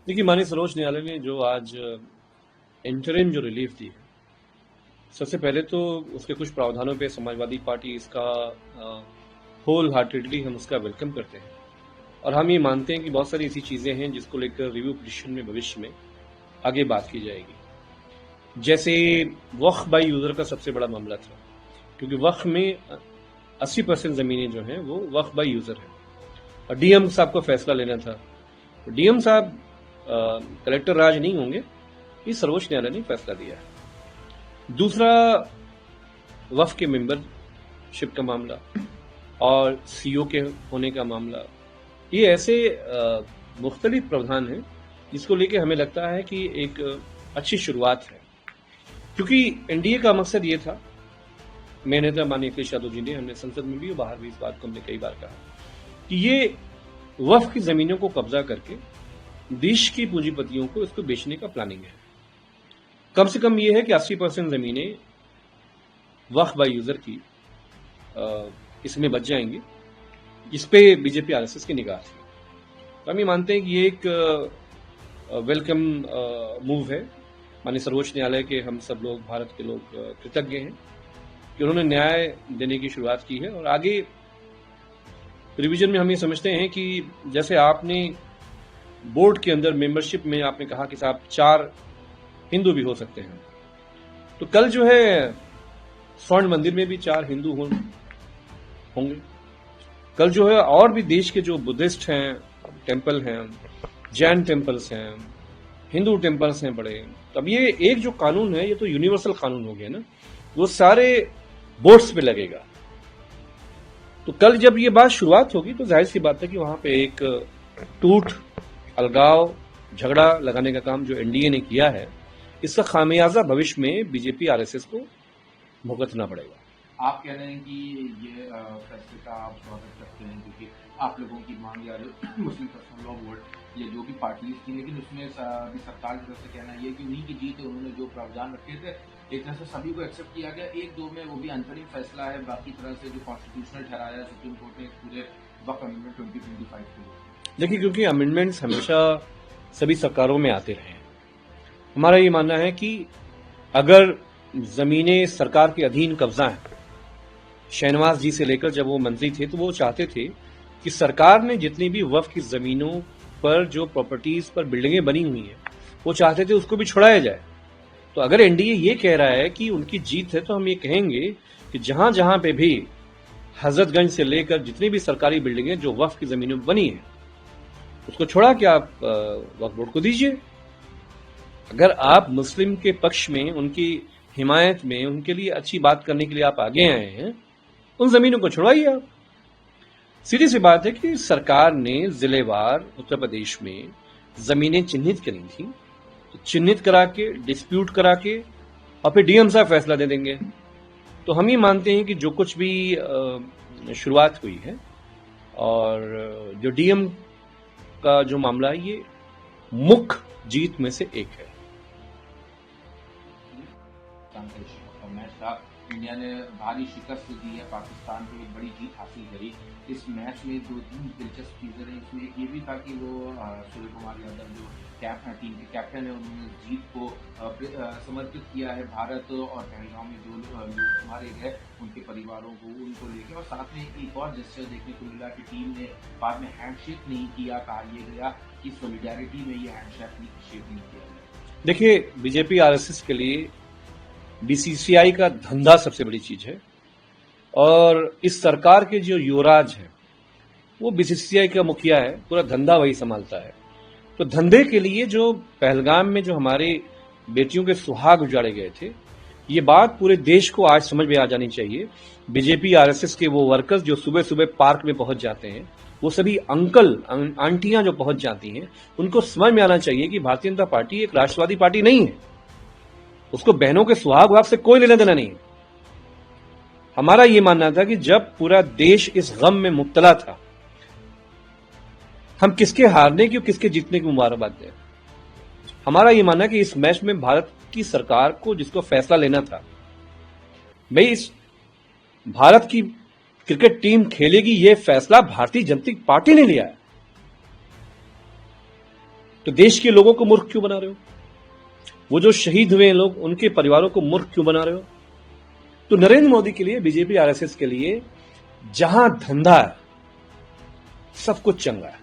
देखिए, माननीय सर्वोच्च न्यायालय ने जो आज इंटरिम जो रिलीफ दी है, सबसे पहले तो उसके कुछ प्रावधानों पे समाजवादी पार्टी इसका होल हार्टेडली हम उसका वेलकम करते हैं और हम ये मानते हैं कि बहुत सारी ऐसी चीज़ें हैं जिसको लेकर रिव्यू पिटिशन में भविष्य में आगे बात की जाएगी। जैसे वक्फ बाई यूज़र का सबसे बड़ा मामला था, क्योंकि वक्फ में 80% ज़मीनें जो हैं वो वक्फ बाई यूज़र हैं और डीएम साहब को फैसला लेना था। तो डीएम साहब कलेक्टर राज नहीं होंगे, ये सर्वोच्च न्यायालय ने फैसला दिया है। दूसरा, वक्फ के मेंबरशिप का मामला और सीओ के होने का मामला, ये ऐसे मुख्तलिफ प्रावधान हैं जिसको लेके हमें लगता है कि एक अच्छी शुरुआत है, क्योंकि एनडीए का मकसद ये था। मेरे नेता माननीय अखिलेश यादव जी ने, हमने संसद में भी और बाहर भी इस बात को हमने कई बार कहा कि ये वक्फ की जमीनों को कब्जा करके देश की पूंजीपतियों को इसको बेचने का प्लानिंग है। कम से कम ये है कि 80% जमीनें वक्फ बाय यूजर की इसमें बच जाएंगी, इस पे बीजेपी आरएसएस की निगाह थी। तो हम ये मानते हैं कि ये एक वेलकम मूव है। माननीय सर्वोच्च न्यायालय के हम सब लोग, भारत के लोग कृतज्ञ हैं कि उन्होंने न्याय देने की शुरुआत की है। और आगे रिवीजन में हम ये समझते हैं कि जैसे आपने बोर्ड के अंदर मेंबरशिप में आपने कहा कि साहब 4 हिंदू भी हो सकते हैं, तो कल जो है स्वर्ण मंदिर में भी 4 हिंदू होंगे। कल जो है और भी देश के जो बुद्धिस्ट हैं, टेम्पल हैं, जैन टेम्पल्स हैं, हिंदू टेम्पल्स हैं बड़े, तब ये एक जो कानून है ये तो यूनिवर्सल कानून हो गया ना, वो सारे बोर्ड्स पे लगेगा। तो कल जब ये बात शुरुआत होगी तो जाहिर सी बात है कि वहां पे एक टूट, अलगाव, झगड़ा लगाने का काम जो एनडीए ने किया है, इसका खामियाजा भविष्य में बीजेपी आरएसएस को भुगतना पड़ेगा। आप कह रहे हैं कि ये फैसले का आप स्वागत करते हैं क्योंकि आप लोगों की मांग या जो मुस्लिम पर्सनल लॉ बोर्ड ये जो भी पार्टीज थी, लेकिन उसमें अभी सरकार की तरफ से कहना ये कि उन्हीं की जीत है, उन्होंने जो प्रावधान रखे थे एक तरह से सभी को एक्सेप्ट किया गया। 1-2 में वो भी अंतरिम फैसला है, बाकी तरह से जो कॉन्स्टिट्यूशनल ठहराया है सुप्रीम कोर्ट ने पूरे वक्त अमेंडमेंट 2025 के लिए। देखिए, क्योंकि अमेंडमेंट्स हमेशा सभी सरकारों में आते रहे हैं। हमारा ये मानना है कि अगर जमीनें सरकार के अधीन कब्जा है, शहनवाज जी से लेकर जब वो मंत्री थे तो वो चाहते थे कि सरकार ने जितनी भी वक्फ की जमीनों पर जो प्रॉपर्टीज पर बिल्डिंगें बनी हुई हैं, वो चाहते थे उसको भी छुड़ाया जाए। तो अगर एनडीए ये कह रहा है कि उनकी जीत है, तो हम ये कहेंगे कि जहां जहां पे भी हजरतगंज से लेकर जितनी भी सरकारी बिल्डिंगें जो वक्फ की जमीनों पर बनी है, उसको छोड़ा के आप वक्फ बोर्ड को दीजिए। अगर आप मुस्लिम के पक्ष में, उनकी हिमायत में, उनके लिए अच्छी बात करने के लिए आप आगे आए हैं, उन जमीनों को छुड़ाइए आप। सीधी सी बात है कि सरकार ने जिलेवार उत्तर प्रदेश में जमीनें चिन्हित करी थी, तो चिन्हित करा के, डिस्प्यूट करा के और फिर डीएम साहब फैसला दे देंगे। तो हम ही मानते हैं कि जो कुछ भी शुरुआत हुई है और जो डीएम का जो मामला है, ये मुख्य जीत में से एक है। मैच था, इंडिया ने भारी शिकस्त दी है पाकिस्तान को, एक बड़ी जीत हासिल करी। इस मैच में 2-3 दिलचस्प चीजें रही। इसमें एक ये भी था कि वो सूर्य कुमार यादव जो टीम के कैप्टन है, उन्होंने जीत को समर्पित किया है भारत और पहलगाम में जो लोग मारे गए उनके परिवारों को, उनको लेकर। और साथ में एक और जेस्चर देखने को मिला कि टीम ने बाद में हैंडशेक नहीं किया। कहा यह गया कि सोलिडेरिटी में ये हैंडशेक नहीं किया गया। देखिए, बीजेपी आरएसएस के लिए बीसीसीआई का धंधा सबसे बड़ी चीज है और इस सरकार के जो युवराज हैं वो बीसीसीआई का मुखिया है, पूरा धंधा वही संभालता है। तो धंधे के लिए जो पहलगाम में जो हमारे बेटियों के सुहाग उजाड़े गए थे, ये बात पूरे देश को आज समझ में आ जानी चाहिए। बीजेपी आरएसएस के वो वर्कर्स जो सुबह सुबह पार्क में पहुंच जाते हैं, वो सभी अंकल आंटियां जो पहुंच जाती हैं, उनको समझ में आना चाहिए कि भारतीय जनता पार्टी एक राष्ट्रवादी पार्टी नहीं है। उसको बहनों के सुहाग भाग से कोई लेना देना नहीं है। हमारा यह मानना था कि जब पूरा देश इस गम में मुब्तला था, हम किसके हारने की और किसके जीतने की मुबारकबाद दें। हमारा यह मानना कि इस मैच में भारत की सरकार को जिसको फैसला लेना था, भाई इस भारत की क्रिकेट टीम खेलेगी, यह फैसला भारतीय जनता पार्टी ने लिया है। तो देश के लोगों को मूर्ख क्यों बना रहे हो? वो जो शहीद हुए हैं लोग, उनके परिवारों को मूर्ख क्यों बना रहे हो? तो नरेंद्र मोदी के लिए, बीजेपी आरएसएस के लिए जहां धंधा है सब कुछ चंगा है।